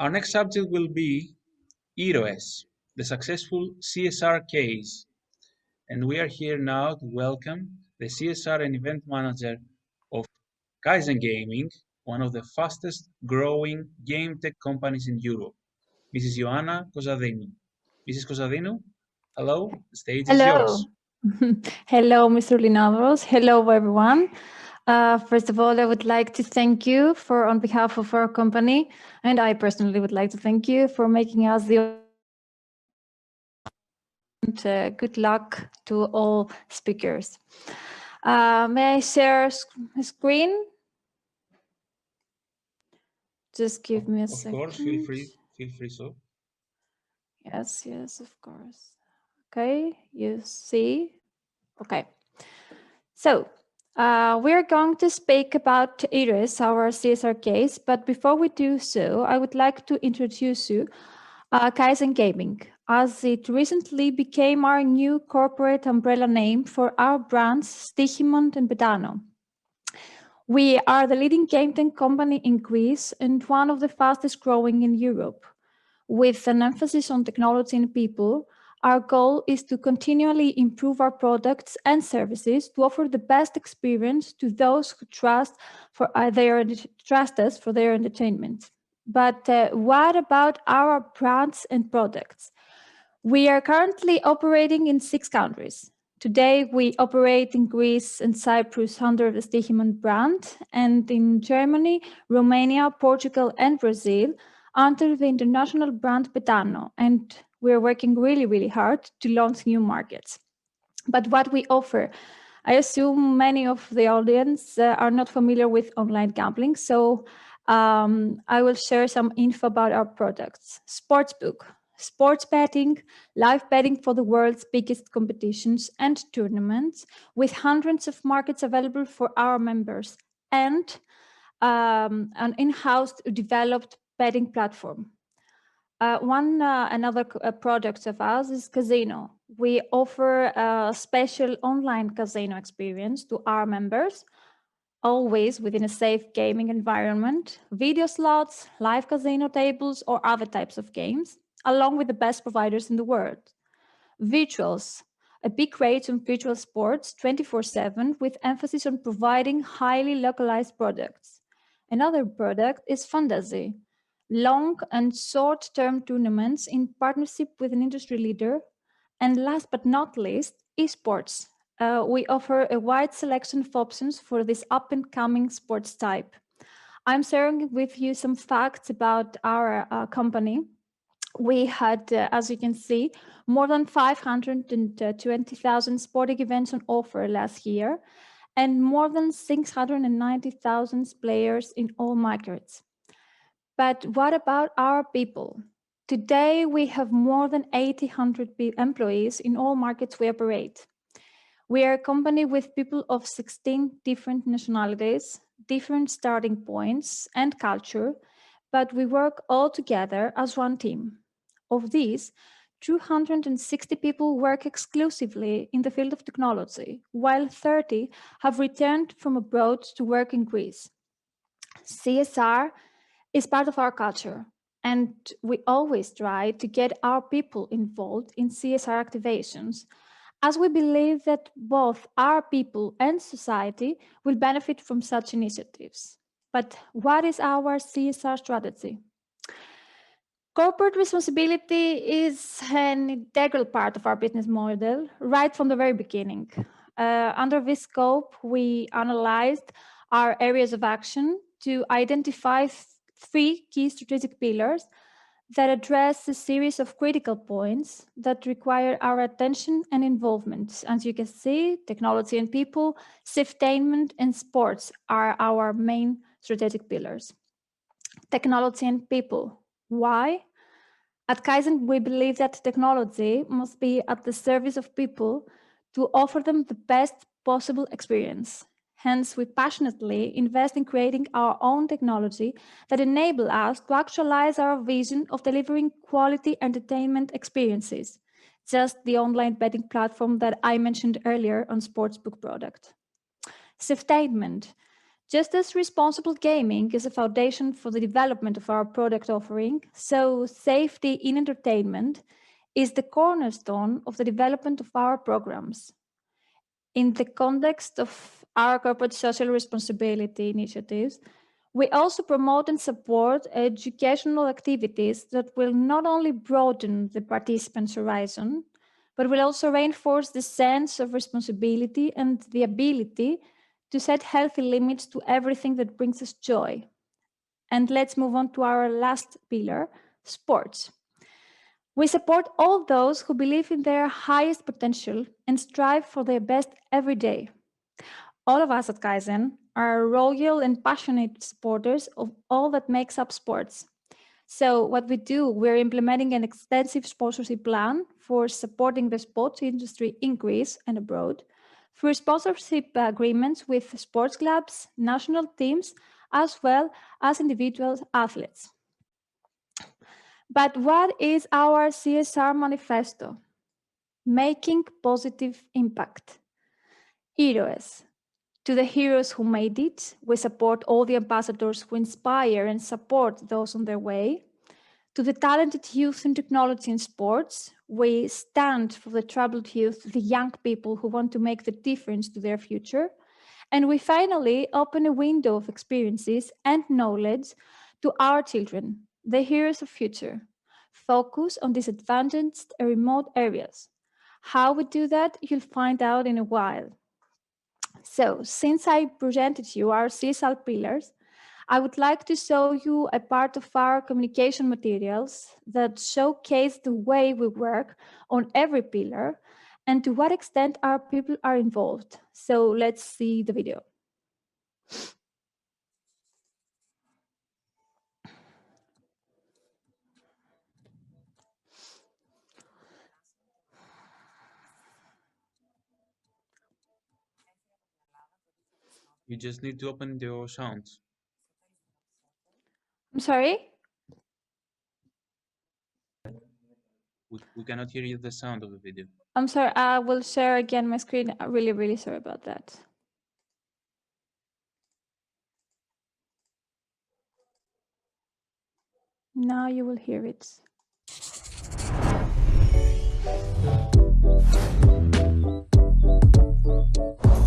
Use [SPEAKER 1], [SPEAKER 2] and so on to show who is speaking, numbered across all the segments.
[SPEAKER 1] Our next subject will be Iroes, the successful CSR case. And we are here now to welcome the CSR and event manager of Kaizen Gaming, one of the fastest growing game tech companies in Europe, Mrs. Ioanna Kozadinou. Mrs. Kozadinou, hello, the stage is
[SPEAKER 2] Hello.
[SPEAKER 1] yours.
[SPEAKER 2] Hello, Mr. Linavros. Hello, everyone. First of all, I would like to thank you on behalf of our company, and I personally would like to thank you for making us the good luck to all speakers. May I share a screen? Just give me a second.
[SPEAKER 1] Of course, feel free so.
[SPEAKER 2] Yes, of course. Okay, you see? Okay. So, we're going to speak about Iroes, our CSR case, but before we do so, I would like to introduce you Kaizen Gaming, as it recently became our new corporate umbrella name for our brands Stihimont and Bedano. We are the leading game tech company in Greece and one of the fastest growing in Europe. With an emphasis on technology and people, our goal is to continually improve our products and services to offer the best experience to those who trust us for their entertainment. But what about our brands and products? We are currently operating in 6 countries. Today, we operate in Greece and Cyprus under the Stihimont brand, and in Germany, Romania, Portugal, and Brazil under the international brand Bedano. And we're working really, really hard to launch new markets. But what we offer, I assume many of the audience are not familiar with online gambling, so I will share some info about our products. Sportsbook, sports betting, live betting for the world's biggest competitions and tournaments, with hundreds of markets available for our members, and an in-house developed betting platform. Another product of ours is Casino. We offer a special online casino experience to our members, always within a safe gaming environment, video slots, live casino tables, or other types of games, along with the best providers in the world. Virtuals, a big range on virtual sports 24/7 with emphasis on providing highly localized products. Another product is Fantasy, long and short-term tournaments in partnership with an industry leader. And last but not least, esports. We offer a wide selection of options for this up-and-coming sports type. I'm sharing with you some facts about our company. We had, as you can see, more than 520,000 sporting events on offer last year, and more than 690,000 players in all markets. But what about our people? Today, we have more than 800 employees in all markets we operate. We are a company with people of 16 different nationalities, different starting points and culture, but we work all together as one team. Of these, 260 people work exclusively in the field of technology, while 30 have returned from abroad to work in Greece. CSR is part of our culture, and we always try to get our people involved in CSR activations, as we believe that both our people and society will benefit from such initiatives. But what is our CSR strategy? Corporate responsibility is an integral part of our business model right from the very beginning. Under this scope, we analyzed our areas of action to identify 3 key strategic pillars that address a series of critical points that require our attention and involvement. As you can see, technology and people, sustainment, and sports are our main strategic pillars. Technology and people. Why? At Kaizen, we believe that technology must be at the service of people to offer them the best possible experience. Hence, we passionately invest in creating our own technology that enable us to actualize our vision of delivering quality entertainment experiences, just the online betting platform that I mentioned earlier on Sportsbook product. Sustainment. Just as responsible gaming is a foundation for the development of our product offering, so safety in entertainment is the cornerstone of the development of our programs. In the context of our corporate social responsibility initiatives, we also promote and support educational activities that will not only broaden the participants' horizon, but will also reinforce the sense of responsibility and the ability to set healthy limits to everything that brings us joy. And let's move on to our last pillar, sports. We support all those who believe in their highest potential and strive for their best every day. All of us at Kaizen are loyal and passionate supporters of all that makes up sports. So what we do, we're implementing an extensive sponsorship plan for supporting the sports industry in Greece and abroad through sponsorship agreements with sports clubs, national teams, as well as individual athletes. But what is our CSR manifesto? Making positive impact. Iroes. To the heroes who made it, we support all the ambassadors who inspire and support those on their way. To the talented youth in technology and sports, we stand for the troubled youth, the young people who want to make the difference to their future. And we finally open a window of experiences and knowledge to our children, the heroes of future. Focus on disadvantaged and remote areas. How we do that, you'll find out in a while. So, since I presented you our CSR pillars, I would like to show you a part of our communication materials that showcase the way we work on every pillar and to what extent our people are involved. So let's see the video.
[SPEAKER 1] You just need to open your sounds.
[SPEAKER 2] I'm sorry?
[SPEAKER 1] We cannot hear you the sound of the video.
[SPEAKER 2] I'm sorry, I will share again my screen. I'm really, really sorry about that. Now you will hear it.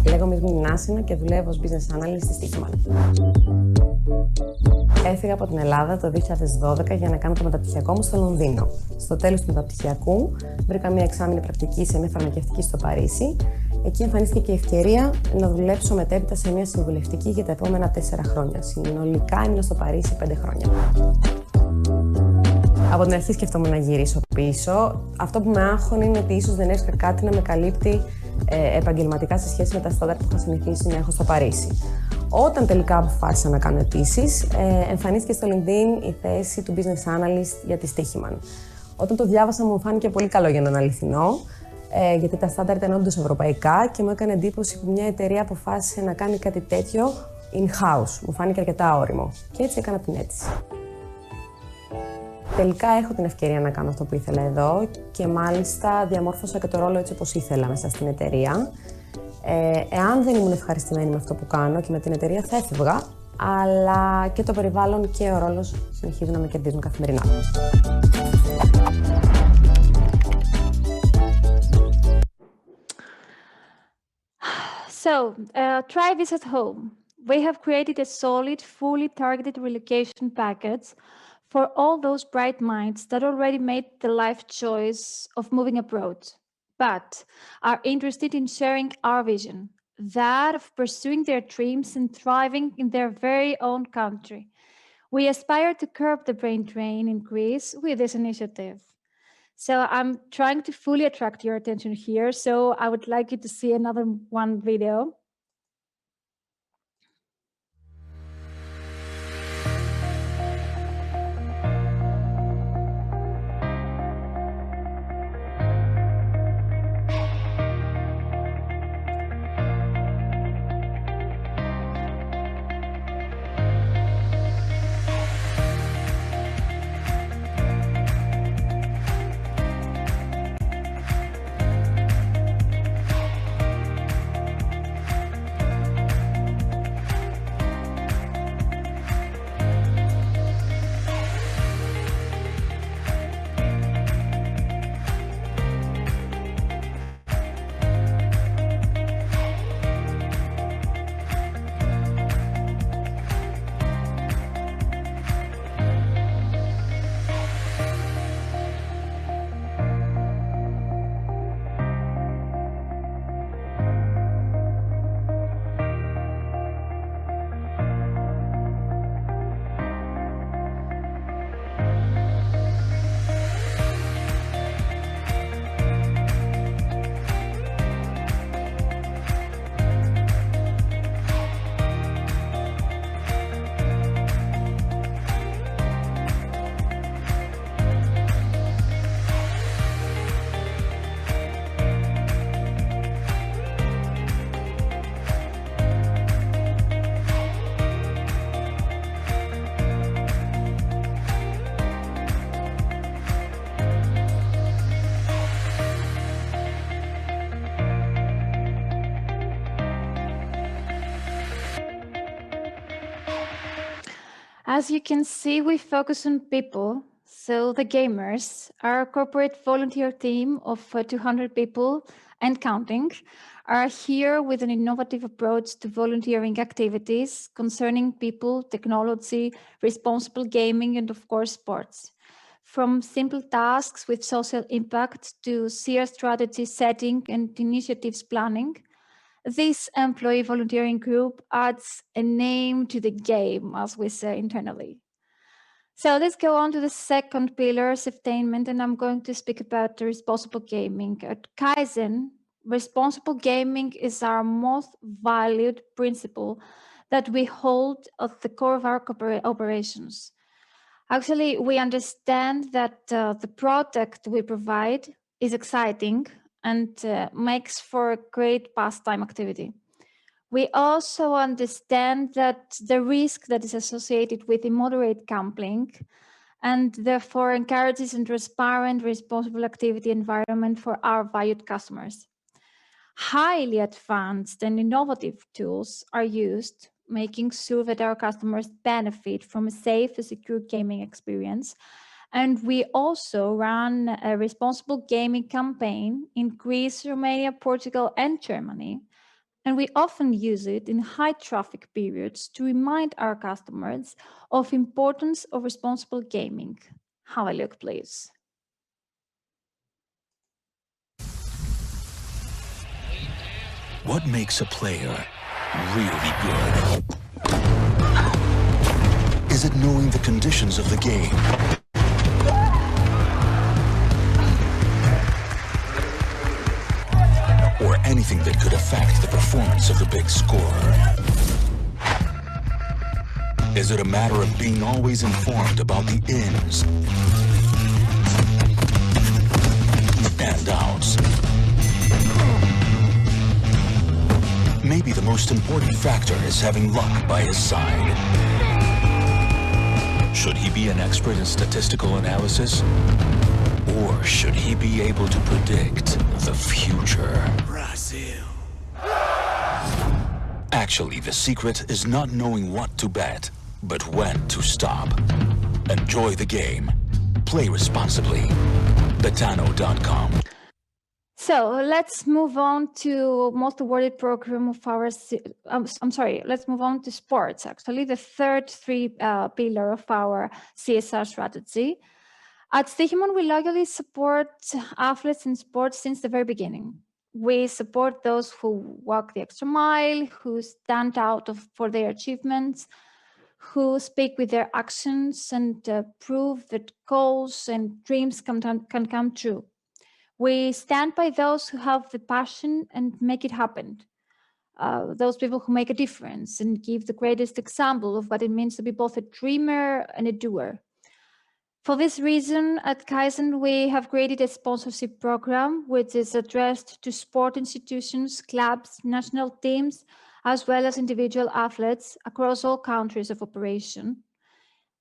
[SPEAKER 3] Λέγομαι Ioanna και δουλεύω ως business analyst στη Στίχημαν. Έφυγα από την Ελλάδα το 2012 για να κάνω το μεταπτυχιακό μου στο Λονδίνο. Στο τέλος του μεταπτυχιακού βρήκα μια εξάμηνη πρακτική σε μια φαρμακευτική στο Παρίσι. Εκεί εμφανίστηκε και η ευκαιρία να δουλέψω μετέπειτα σε μια συμβουλευτική για τα επόμενα 4 χρόνια. Συνολικά ήμουν στο Παρίσι 5 χρόνια. Από την αρχή σκεφτόμουν να γυρίσω πίσω. Αυτό που με άγχωνε είναι ότι ίσως δεν έβρισκα κάτι να με καλύπτει επαγγελματικά σε σχέση με τα στάνταρ που είχα συνηθίσει να έχω στο Παρίσι. Όταν τελικά αποφάσισα να κάνω αιτήσεις, εμφανίστηκε στο LinkedIn η θέση του Business Analyst για τη Στίχημαν. Όταν το διάβασα μου φάνηκε πολύ καλό για να είναι αληθινό, γιατί τα στάνταρ ήταν όντως ευρωπαϊκά και μου έκανε εντύπωση που μια εταιρεία αποφάσισε να κάνει κάτι τέτοιο in-house. Μου φάνηκε αρκετά όριμο και έτσι έκανα την αίτηση. Τελικά έχω την ευκαιρία να κάνω αυτό που ήθελα εδώ και μάλιστα διαμόρφωσα και το ρόλο έτσι όπως ήθελα μέσα στην εταιρεία. Εάν δεν ήμουν ευχαριστημένη με αυτό που κάνω και με την εταιρεία θα έφευγα, αλλά και το περιβάλλον και ο ρόλος συνεχίζουν να με κερδίζουν καθημερινά.
[SPEAKER 2] So, try this at home. We have created a solid, fully targeted relocation package for all those bright minds that already made the life choice of moving abroad, but are interested in sharing our vision, that of pursuing their dreams and thriving in their very own country. We aspire to curb the brain drain in Greece with this initiative. So I'm trying to fully attract your attention here, so I would like you to see another one video. As you can see, we focus on people. So the gamers, our corporate volunteer team of 200 people and counting, are here with an innovative approach to volunteering activities concerning people, technology, responsible gaming, and of course, sports. From simple tasks with social impact to CR strategy setting and initiatives planning, this employee volunteering group adds a name to the game, as we say internally. So let's go on to the second pillar, sustainment, and I'm going to speak about the responsible gaming. At Kaizen, responsible gaming is our most valued principle that we hold at the core of our operations. Actually, we understand that the product we provide is exciting and makes for a great pastime activity. We also understand that the risk that is associated with immoderate gambling and therefore encourages a transparent, responsible activity environment for our valued customers. Highly advanced and innovative tools are used, making sure that our customers benefit from a safe and secure gaming experience. And we also run a responsible gaming campaign in Greece, Romania, Portugal, and Germany. And we often use it in high traffic periods to remind our customers of importance of responsible gaming. Have a look, please.
[SPEAKER 4] What makes a player really good? Is it knowing the conditions of the game? Or anything that could affect the performance of the big scorer? Is it a matter of being always informed about the ins and outs? Maybe the most important factor is having luck by his side. Should he be an expert in statistical analysis? Or should he be able to predict the future? Brazil. Actually, the secret is not knowing what to bet, but when to stop. Enjoy the game. Play responsibly. Betano.com.
[SPEAKER 2] So let's move on to most awarded program of our. Let's move on to sports. Actually, the third pillar of our CSR strategy. At Steichimon, we loyally support athletes in sports since the very beginning. We support those who walk the extra mile, who stand out for their achievements, who speak with their actions and prove that goals and dreams can come true. We stand by those who have the passion and make it happen. Those people who make a difference and give the greatest example of what it means to be both a dreamer and a doer. For this reason, at Kaizen, we have created a sponsorship program which is addressed to sport institutions, clubs, national teams, as well as individual athletes across all countries of operation.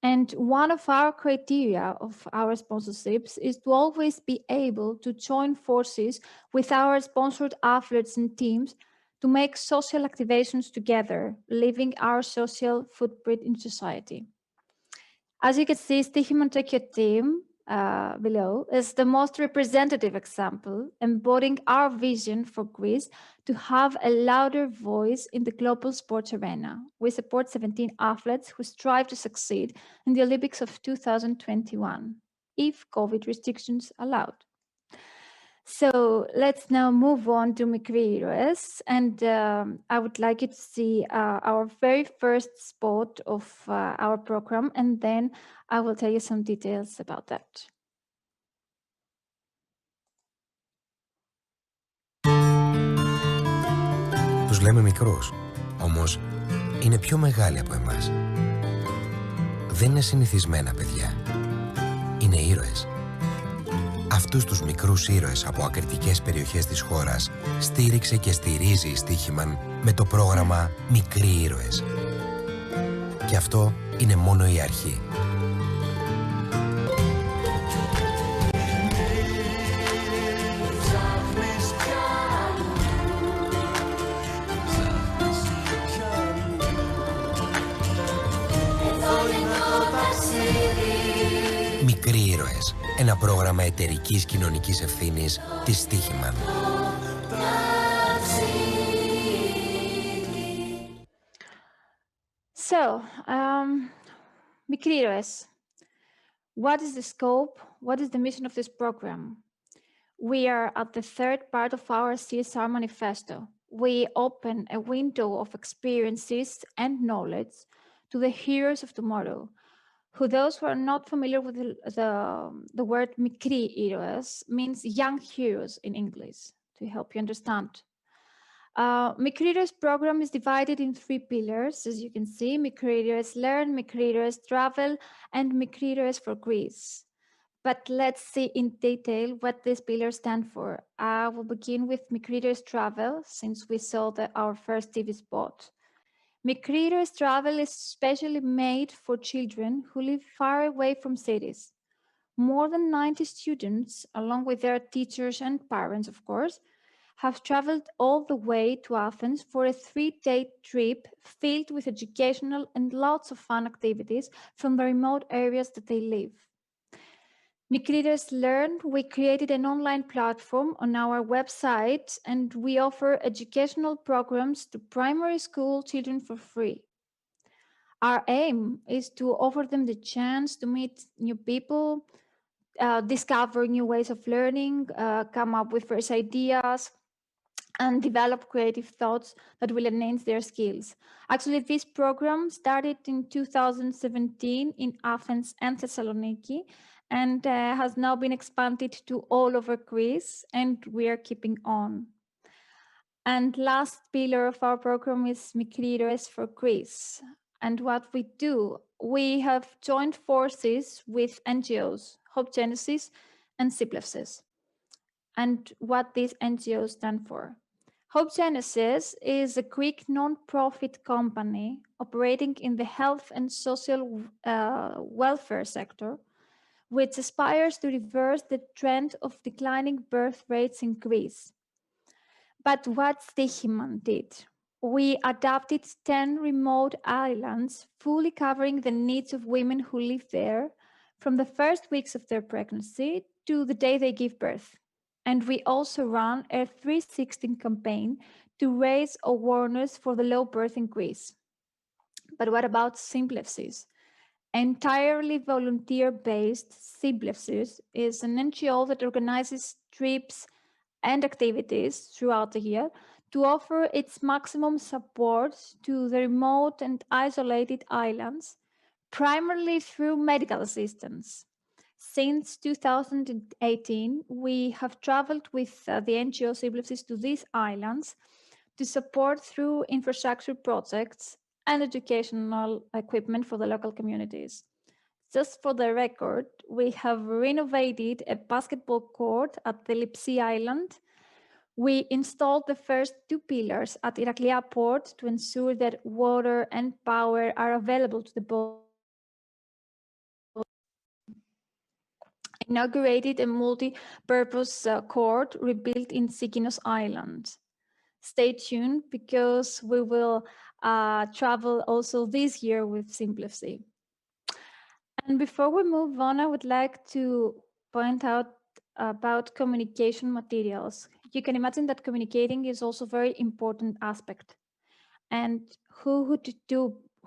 [SPEAKER 2] And one of our criteria of our sponsorships is to always be able to join forces with our sponsored athletes and teams to make social activations together, leaving our social footprint in society. As you can see, Steichimon Tokyo team below is the most representative example, embodying our vision for Greece to have a louder voice in the global sports arena. We support 17 athletes who strive to succeed in the Olympics of 2021, if COVID restrictions allowed. So let's now move on to Iroes, and I would like you to see our very first spot of our program, and then I will tell you some details about that.
[SPEAKER 5] Τους λέμε μικρούς, όμως είναι πιο μεγάλοι από εμάς. Δεν είναι συνηθισμένα παιδιά. Είναι ήρωες. Αυτούς τους μικρούς ήρωες από ακριτικές περιοχές της χώρας στήριξε και στηρίζει η Στeichimon με το πρόγραμμα Μικροί Ήρωες. Και αυτό είναι μόνο η αρχή.
[SPEAKER 6] Falling on
[SPEAKER 5] Μικροί ήρωες. Ένα πρόγραμμα εταιρικής κοινωνικής ευθύνης της Στίχημαν.
[SPEAKER 2] So, Μικροί ήρωες. What is the scope? What is the mission of this program? We are at the third part of our CSR manifesto. We open a window of experiences and knowledge to the heroes of tomorrow. Who those who are not familiar with the word Mikri Iroes means young heroes in English, to help you understand. Mikri Iroes program is divided in 3 pillars, as you can see: Mikri Iroes Learn, Mikri Iroes Travel, and Mikri Iroes for Greece. But let's see in detail what these pillars stand for. I will begin with Mikri Iroes Travel, since we saw our first TV spot. Mikri Iroes Travel is specially made for children who live far away from cities. More than 90 students, along with their teachers and parents, of course, have traveled all the way to Athens for a 3-day trip filled with educational and lots of fun activities from the remote areas that they live. Mikri Iroes Learn, we created an online platform on our website, and we offer educational programs to primary school children for free. Our aim is to offer them the chance to meet new people, discover new ways of learning, come up with fresh ideas, and develop creative thoughts that will enhance their skills. Actually, this program started in 2017 in Athens and Thessaloniki, and has now been expanded to all over Greece, and we are keeping on. And last pillar of our program is Mikri Iroes for Greece. And what we do, we have joined forces with NGOs, Hope Genesis and Syplevsis. And what these NGOs stand for. Hope Genesis is a Greek non-profit company operating in the health and social welfare sector, which aspires to reverse the trend of declining birth rates in Greece. But what Steichiman did? We adopted 10 remote islands, fully covering the needs of women who live there from the first weeks of their pregnancy to the day they give birth. And we also run a 316 campaign to raise awareness for the low birth in Greece. But what about Syplevsis? Entirely volunteer-based Syplevsis is an NGO that organizes trips and activities throughout the year to offer its maximum support to the remote and isolated islands, primarily through medical assistance. Since 2018, we have traveled with the NGO Syplevsis to these islands to support through infrastructure projects and educational equipment for the local communities. Just for the record, we have renovated a basketball court at the Lipsi Island. We installed the first 2 pillars at Iraklia Port to ensure that water and power are available to the boat. Inaugurated a multi-purpose court rebuilt in Sikinos Island. Stay tuned because we will travel also this year with Syplevsis. And before we move on, I would like to point out about communication materials. You can imagine that communicating is also a very important aspect. And who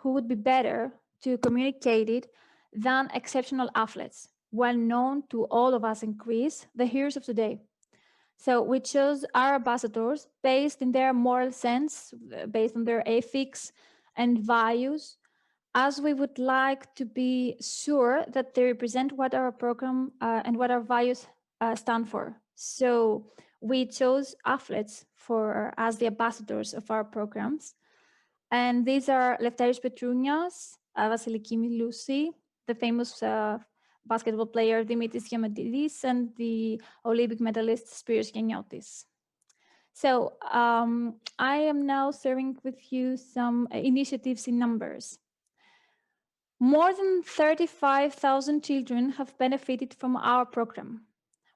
[SPEAKER 2] would be better to communicate it than exceptional athletes, well known to all of us in Greece, the heroes of today. So we chose our ambassadors based in their moral sense, based on their ethics and values, as we would like to be sure that they represent what our program and what our values stand for. So we chose athletes as the ambassadors of our programs. And these are Lefteris Petrounias, Vasiliki Milousi, the famous basketball player Dimitris Diamantidis, and the Olympic medalist Spyros Gianniotis. So I am now sharing with you some initiatives in numbers. More than 35,000 children have benefited from our program.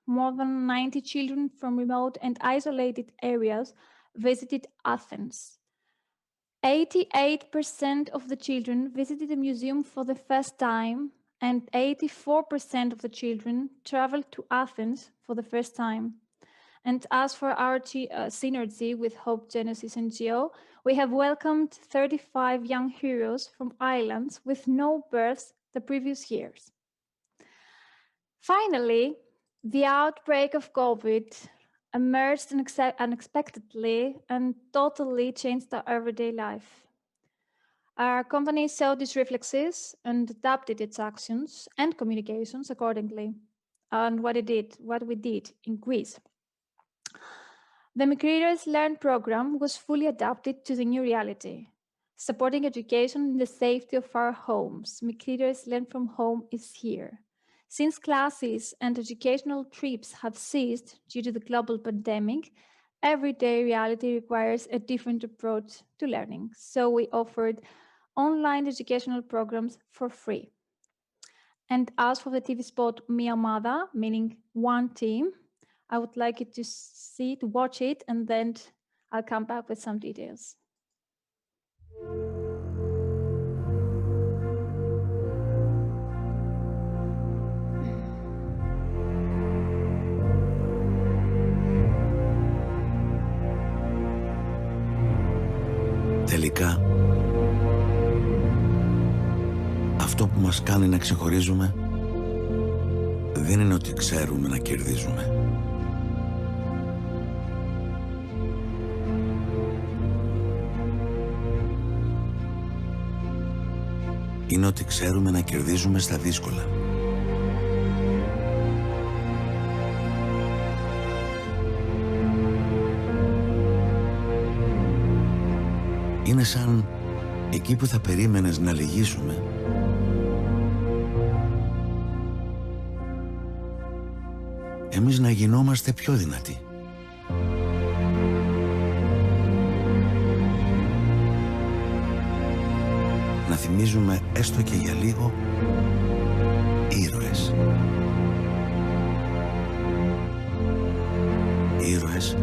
[SPEAKER 2] More than 90 children from remote and isolated areas visited Athens. 88% of the children visited a museum for the first time, and 84% of the children traveled to Athens for the first time. And as for our synergy with Hope Genesis NGO, we have welcomed 35 young heroes from islands with no births the previous years. Finally, the outbreak of COVID emerged unexpectedly and totally changed our everyday life. Our company saw these reflexes and adapted its actions and communications accordingly. And what we did in Greece. The Micreators Learn program was fully adapted to the new reality, supporting education in the safety of our homes. Micreators Learn from Home is here. Since classes and educational trips have ceased due to the global pandemic, everyday reality requires a different approach to learning. So we offered online educational programs for free. And as for the TV spot Mia Omada, meaning one team, I would like you to watch it, and then I'll come back with some details.
[SPEAKER 6] Τελικά, αυτό που μας κάνει να ξεχωρίζουμε δεν είναι ότι ξέρουμε να κερδίζουμε. Είναι ότι ξέρουμε να κερδίζουμε στα δύσκολα. Είναι σαν εκεί που θα περίμενες να λυγίσουμε, εμείς να γινόμαστε πιο δυνατοί. Να θυμίζουμε έστω και για λίγο ήρωες. Ήρωες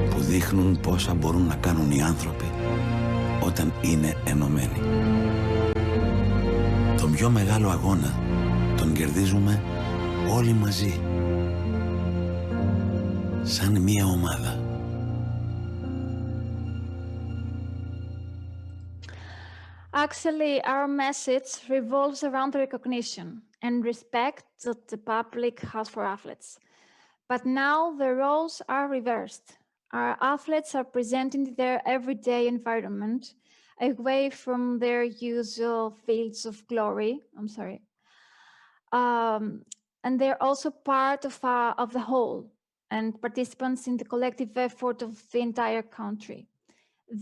[SPEAKER 6] που δείχνουν πόσα μπορούν να κάνουν οι άνθρωποι όταν είναι ενωμένοι. Τον πιο μεγάλο αγώνα τον κερδίζουμε όλοι μαζί, σαν μία ομάδα.
[SPEAKER 2] Actually, our message revolves around the recognition and respect that the public has for athletes. But now the roles are reversed. Our athletes are presenting their everyday environment away from their usual fields of glory. And they're also part of the whole and participants in the collective effort of the entire country.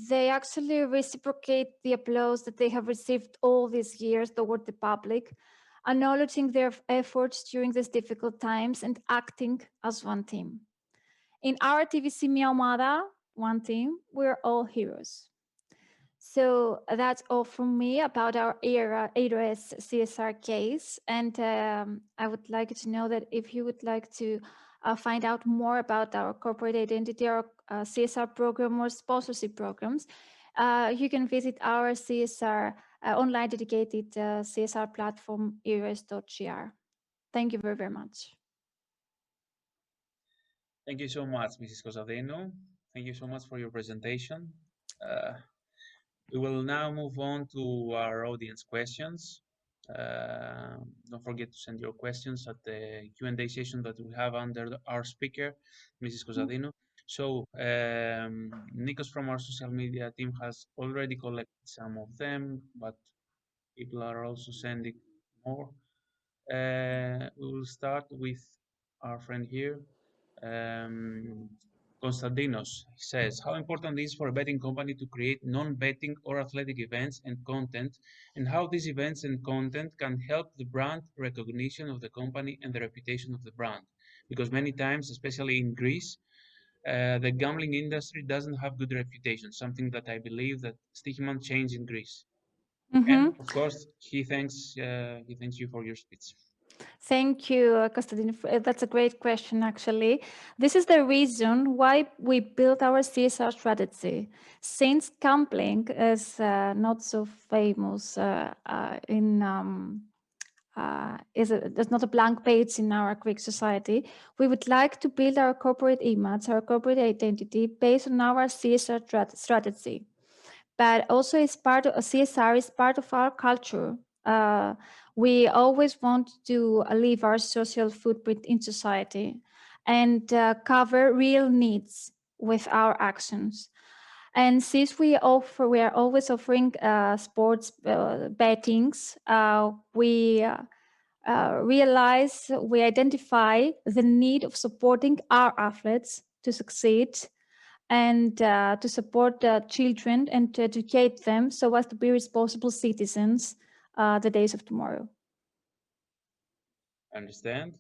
[SPEAKER 2] They actually reciprocate the applause that they have received all these years toward the public, acknowledging their efforts during these difficult times and acting as one team. In our TVC Mia Omada, one team, we're all heroes. So that's all from me about our Iroes CSR case. And I would like you to know that if you would like to find out more about our corporate identity or CSR program or sponsorship programs, you can visit our CSR online dedicated CSR platform, iroes.gr. Thank you very, very much.
[SPEAKER 1] Thank you so much, Mrs. Kozadinou. Thank you so much for your presentation. We will now move on to our audience questions. Don't forget to send your questions at the Q&A session that we have under our speaker, Mrs. Kozadinou. So Nikos from our social media team has already collected some of them, but people are also sending more. We will start with our friend here. Konstantinos says, how important it is for a betting company to create non-betting or athletic events and content, and how these events and content can help the brand recognition of the company and the reputation of the brand. Because many times, especially in Greece, the gambling industry doesn't have good reputation, something that I believe that Stichiman changed in Greece. And of course, he thanks you for your speech.
[SPEAKER 2] Thank you, Konstantinos. That's a great question, actually. This is the reason why we built our CSR strategy. Since gambling is not so famous there's not a blank page in our Greek society. We would like to build our corporate image, our corporate identity based on our CSR strategy. But also, CSR is part of our culture. We always want to leave our social footprint in society and cover real needs with our actions. And since we are always offering sports bettings, we we identify the need of supporting our athletes to succeed and to support children and to educate them so as to be responsible citizens the days of tomorrow.
[SPEAKER 1] Understand?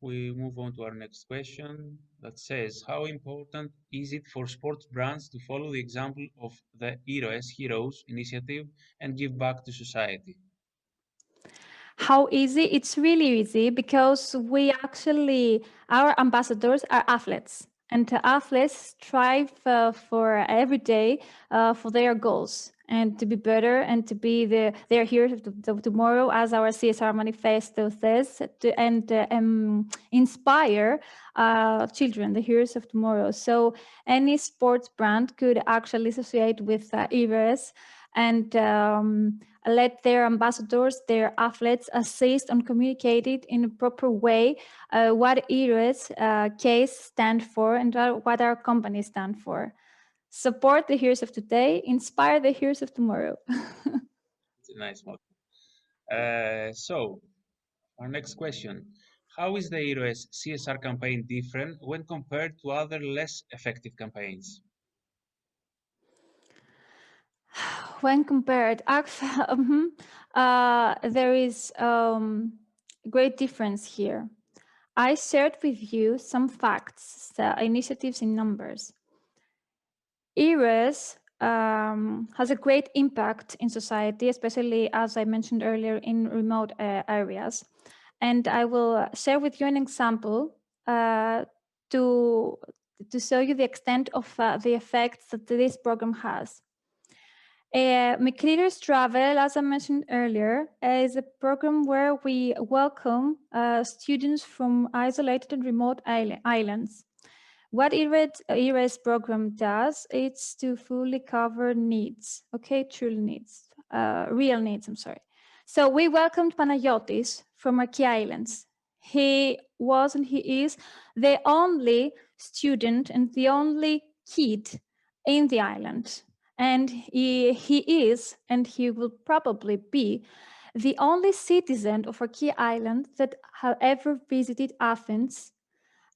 [SPEAKER 1] We move on to our next question that says, how important is it for sports brands to follow the example of the Heroes initiative and give back to society?
[SPEAKER 2] How easy? It's really easy because our ambassadors are athletes, and athletes strive for every day for their goals and to be better and to be their heroes of tomorrow, as our CSR manifesto says, and inspire children, the heroes of tomorrow. So any sports brand could actually associate with Iroes and let their ambassadors, their athletes, assist and communicate it in a proper way what Iroes case stand for and what our companies stand for. Support the heroes of today, inspire the heroes of tomorrow.
[SPEAKER 1] It's a nice motto. So, our next question. How is the Heroes CSR campaign different when compared to other less effective campaigns?
[SPEAKER 2] When compared, there is great difference here. I shared with you some facts, initiatives in numbers. Iroes has a great impact in society, especially, as I mentioned earlier, in remote areas. And I will share with you an example to show you the extent of the effects that this program has. McLeader's Travel, as I mentioned earlier, is a program where we welcome students from isolated and remote islands. What Iroes program does, it's to fully cover needs, okay, true needs, real needs, I'm sorry. So we welcomed Panayotis from Marquis Islands. He was and he is the only student and the only kid in the island. And he is, and he will probably be, the only citizen of Marquis Island that have ever visited Athens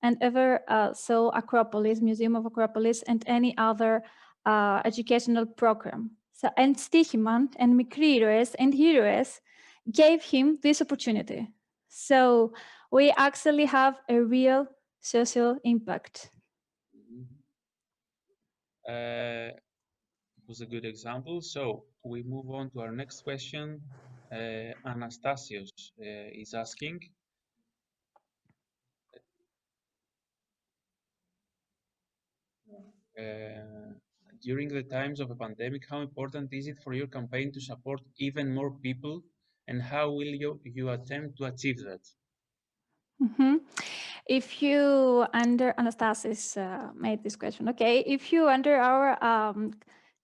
[SPEAKER 2] and ever saw Acropolis, Museum of Acropolis, and any other educational program. So, and Stichiman and Mikriros and Heroes gave him this opportunity. So we actually have a real social impact.
[SPEAKER 1] It was a good example. So we move on to our next question. Anastasios is asking, during the times of a pandemic, how important is it for your campaign to support even more people, and how will you attempt to achieve that?
[SPEAKER 2] Mm-hmm. If you under Anastasis made this question, okay. If you under our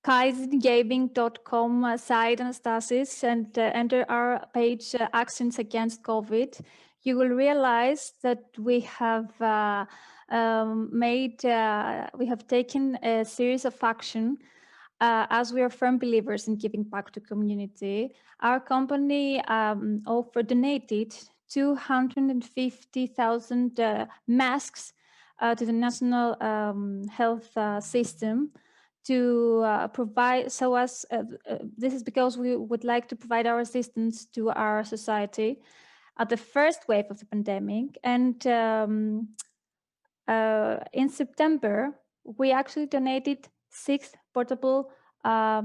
[SPEAKER 2] kaizengaming.com site, Anastasis, and enter our page Actions Against COVID, you will realize that we have we have taken a series of action. As we are firm believers in giving back to community, our company donated 250,000 masks to the national health system to provide, this is because we would like to provide our assistance to our society at the first wave of the pandemic. And in September, we actually donated 6 portable, I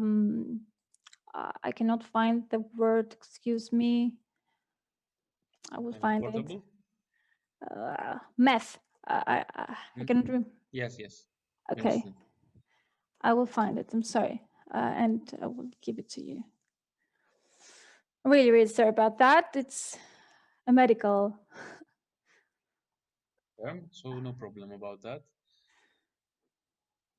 [SPEAKER 2] cannot find the word, excuse me. I will find
[SPEAKER 1] Portable?
[SPEAKER 2] it. Meth. I cannot remember.
[SPEAKER 1] Yes, yes.
[SPEAKER 2] Okay.
[SPEAKER 1] Understand.
[SPEAKER 2] I will find it. I'm sorry. And I will give it to you. Really, really sorry about that. It's a medical.
[SPEAKER 1] So no problem about that.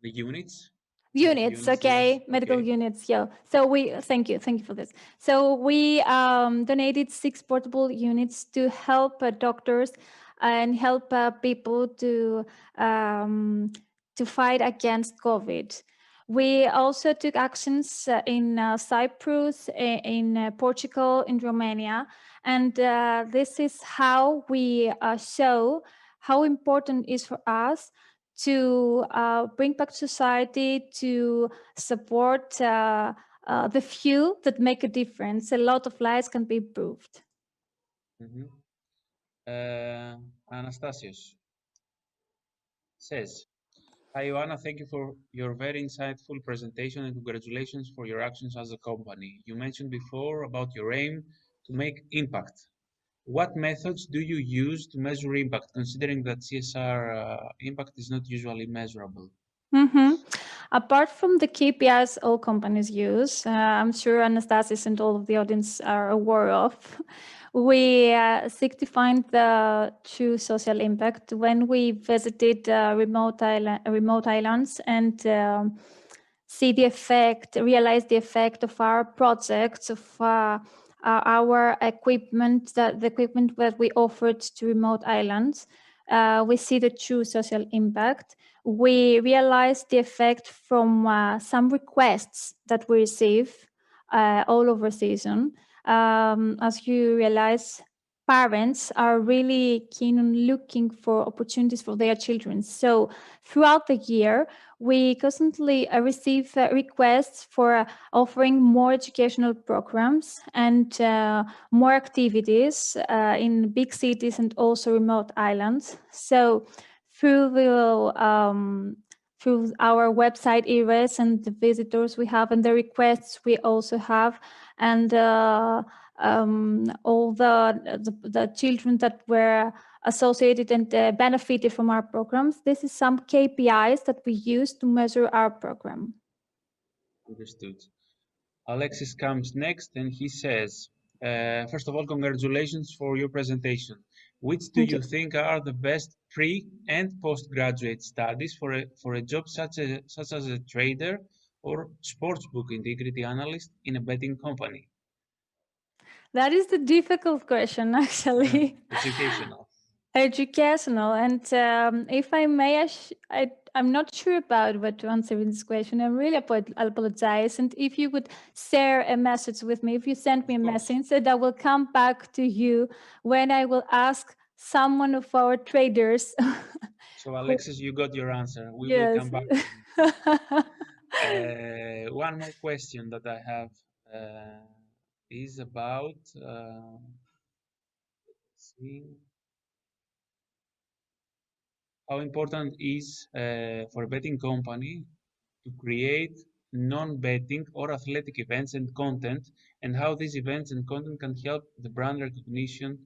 [SPEAKER 1] The units?
[SPEAKER 2] Units, okay, medical
[SPEAKER 1] Okay.
[SPEAKER 2] units. Yeah. So thank you for this. So we donated 6 portable units to help doctors and help people to fight against COVID. We also took actions in Cyprus, in Portugal, in Romania, and this is how we show how important it is for us to bring back society, to support the few that make a difference. A lot of lives can be improved.
[SPEAKER 1] Anastasios says, "Hi, Ioanna, thank you for your very insightful presentation and congratulations for your actions as a company. You mentioned before about your aim to make impact. What methods do you use to measure impact, considering that CSR impact is not usually measurable?"
[SPEAKER 2] Apart from the KPIs all companies use, I'm sure Anastasis and all of the audience are aware of, we seek to find the true social impact when we visited remote islands and see the effect, realize the effect of our projects, of our equipment, the equipment that we offered to remote islands. We see the true social impact. We realize the effect from some requests that we receive all over season. As you realize, parents are really keen on looking for opportunities for their children. So throughout the year, we constantly receive requests for offering more educational programs and more activities in big cities and also remote islands. So through through our website Iroes and the visitors we have and the requests we also have, and all the children that were associated and benefited from our programs. This is some KPIs that we use to measure our program.
[SPEAKER 1] Understood. Alexis comes next and he says, first of all, congratulations for your presentation. Which do
[SPEAKER 2] Thank
[SPEAKER 1] you
[SPEAKER 2] you.
[SPEAKER 1] think are the best pre and postgraduate studies for a job such as a trader or sportsbook integrity analyst in a betting company?
[SPEAKER 2] That is the difficult question, actually.
[SPEAKER 1] Educational.
[SPEAKER 2] Educational. And if I may, I'm not sure about what to answer in this question. I really apologize. And if you would share a message with me, if you send me a message, that I will come back to you when I will ask someone of our traders.
[SPEAKER 1] So Alexis, you got your answer. We will
[SPEAKER 2] Yes.
[SPEAKER 1] come back to you. One more question that I have is about, let's see, how important is for a betting company to create non-betting or athletic events and content, and how these events and content can help the brand recognition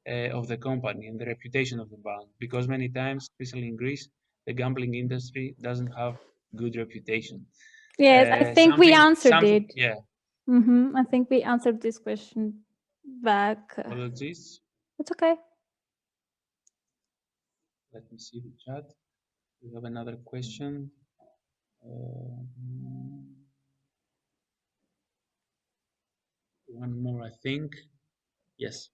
[SPEAKER 1] of the company and the reputation of the brand, because many times, especially in Greece, the gambling industry doesn't have good reputation.
[SPEAKER 2] Yes, I think we answered it.
[SPEAKER 1] Yeah.
[SPEAKER 2] I think we answered this question back.
[SPEAKER 1] Apologies.
[SPEAKER 2] It's okay.
[SPEAKER 1] Let me see the chat. We have another question. One more, I think. Yes.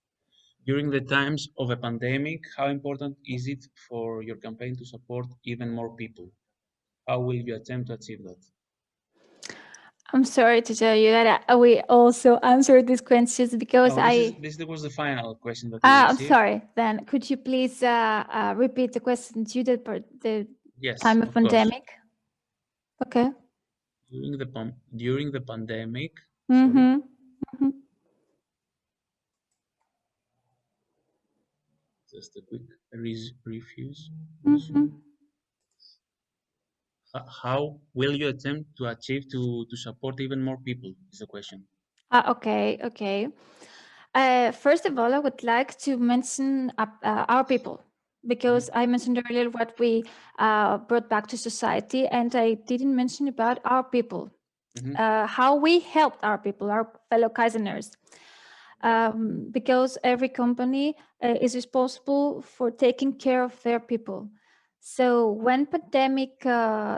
[SPEAKER 1] During the times of a pandemic, how important is it for your campaign to support even more people? How will you attempt to achieve that?
[SPEAKER 2] I'm sorry to tell you that we also answered these questions because
[SPEAKER 1] This was the final question that we
[SPEAKER 2] I'm
[SPEAKER 1] received.
[SPEAKER 2] sorry. Then could you please repeat the question due to the
[SPEAKER 1] Yes,
[SPEAKER 2] time of pandemic? Okay.
[SPEAKER 1] During the pandemic.
[SPEAKER 2] Mm-hmm.
[SPEAKER 1] Sorry. Just a quick refuse. How will you attempt to achieve to support even more people is the question.
[SPEAKER 2] Okay. First of all, I would like to mention our people, because I mentioned earlier what we brought back to society, and I didn't mention about our people, how we helped our people, our fellow Kaizeners. because every company is responsible for taking care of their people. So when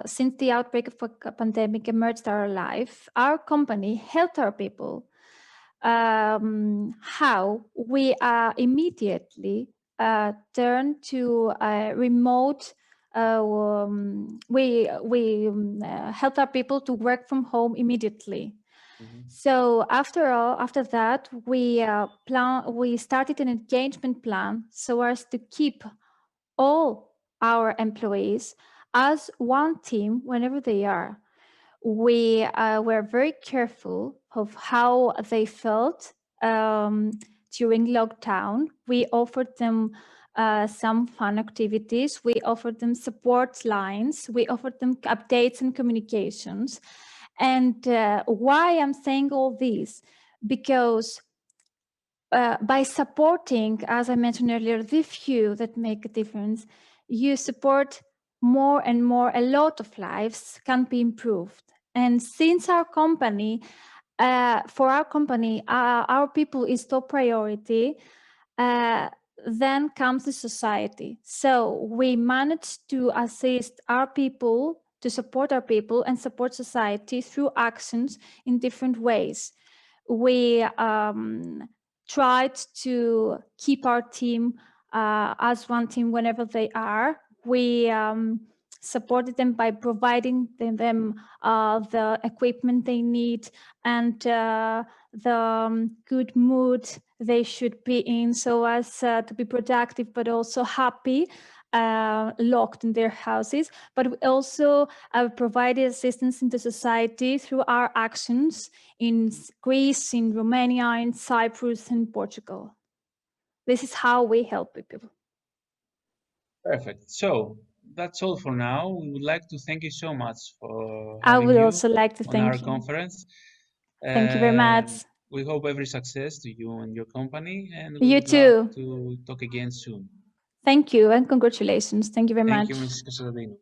[SPEAKER 2] since the outbreak of a pandemic emerged our life, our company helped our people. How we immediately turned to remote. We helped our people to work from home immediately. So after that, we started an engagement plan so as to keep all our employees as one team whenever they are. We were very careful of how they felt during lockdown. We offered them some fun activities. We offered them support lines. We offered them updates and communications. And why I'm saying all this? Because by supporting, as I mentioned earlier, the few that make a difference, you support more and more. A lot of lives can be improved. And since our company, for our company, our people is top priority, then comes the society. So we managed to assist our people, to support our people and support society through actions in different ways. We tried to keep our team as one team whenever they are. We supported them by providing them the equipment they need and the good mood they should be in, so as to be productive but also happy, locked in their houses. But we also provided assistance in the society through our actions in Greece, in Romania, in Cyprus, and Portugal. This is how we help people.
[SPEAKER 1] Perfect. So that's all for now. We would like to thank you so much for
[SPEAKER 2] I
[SPEAKER 1] having
[SPEAKER 2] would
[SPEAKER 1] you
[SPEAKER 2] also like to
[SPEAKER 1] on our
[SPEAKER 2] thank you.
[SPEAKER 1] conference.
[SPEAKER 2] Thank you very much.
[SPEAKER 1] We hope every success to you and your company, and we
[SPEAKER 2] You
[SPEAKER 1] would love
[SPEAKER 2] too.
[SPEAKER 1] to talk again soon.
[SPEAKER 2] Thank you and congratulations. Thank you very
[SPEAKER 1] Thank
[SPEAKER 2] much.
[SPEAKER 1] you, Mrs. Kozadinou.